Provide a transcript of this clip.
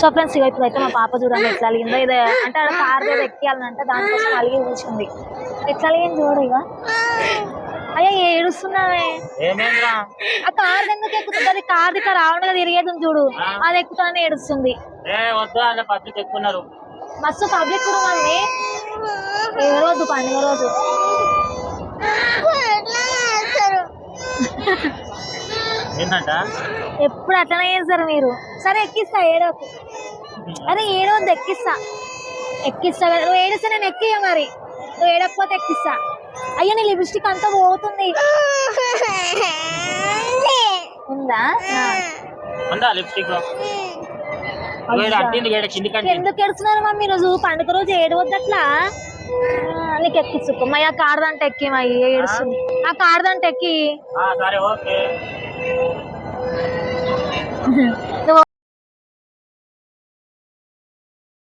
so friends ఇక ఇప్పుడైతే మా పాప చూడండి ఎట్లా అలిగిందో ఇది అంటే కార్ మీద ఎక్కియాలంట దానికోసం అలిగి కూర్చుంది ఎట్లా అలిగింది చూడు ఇక అయ్యా ఏడుస్తున్నావే ఆ కార్ ఎందుకు ఎక్కుతుంది అది కార్ ఇక్కడ రావడం తిరిగేది చూడు అది ఎక్కుతానే ఏడుస్తుంది మస్తు పబ్లిక్ మమ్మీ ఏ రోజు పండుగ రోజు ఎప్పుడు అట్లనే చేస్తారు మీరు సరే ఎక్కిస్తా ఏడవకు అరే ఏడవద్దు ఎక్కిస్తా నువ్వు ఏడిస్తే నేను ఎక్కియా మరి నువ్వు ఏడకపోతే ఎక్కిస్తా అయ్యో నీ లిప్స్టిక్ అంతా పోతుంది ఉందా ఎందుకు ఏడుస్తున్నారు మమ్మీ రోజు పండుగ రోజు ఏడవద్దు అట్లా నీకు ఎక్కించుకో మయ్య ఆ కార్ దంటే ఎక్కి మయ్యి ఏడుస్తుంది ఆ కార్ దంటే ఎక్కి